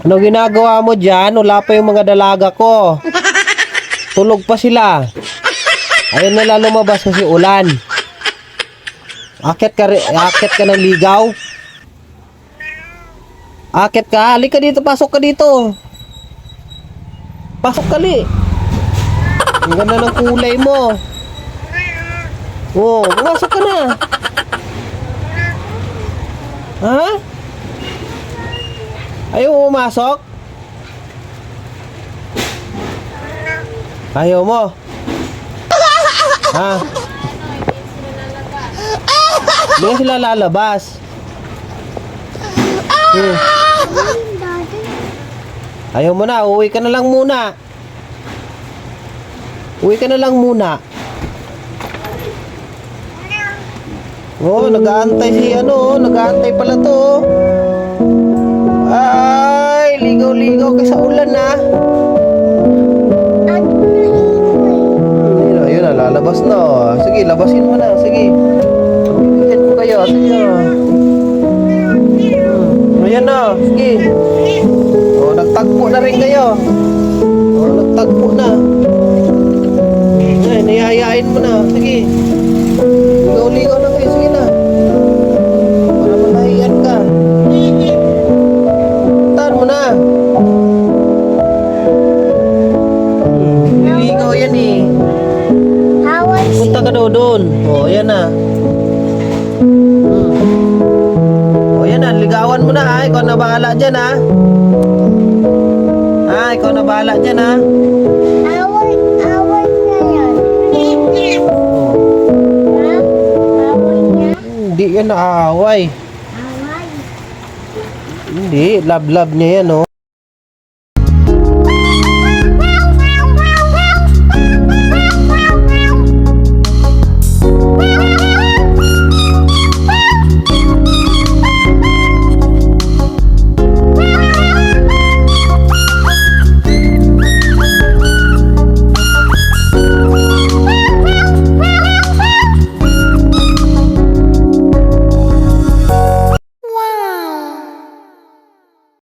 Ano ginagawa mo dyan? Wala pa yung mga dalaga ko. Tulog pa sila. Ayun na lang lumabas kasi ulan. Akit ka ng ligaw. Akit ka. Halika dito. Pasok ka dito. Pasok kali. Ang ganda ng kulay mo. Oh, pumasok ka na. Ha? Ayaw mo pumasok? Ayaw mo? Ha? Hindi sila lalabas. Ayaw mo na, uwi ka na lang muna. Uwi ka na lang muna. Oh, nag-aantay si nag-aantay pala to. Ay, ligaw-ligaw ka sa ulan na. Ayun na, lalabas na. Sige, labasin mo na. Sige. Pagpipigyan ko kayo. Sige. Ayan na. Sige. Oh, nagtagpo na rin kayo. Oh, nagtagpo na. Ay, niyayain mo na. Sige. Ligaw-ligaw na kayo. Sige na. Para malahiyan ka. Taan mo na. Ligaw yan eh. Punta ka daw doon. O, yan na. O, yan na. Ligawan mo na ha. Ikaw na bahala dyan ha. Ikaw na bahala dyan ha. Away na yan. Away niya? Hindi yan naaway. Away. Hindi. Love-love niya yan oh.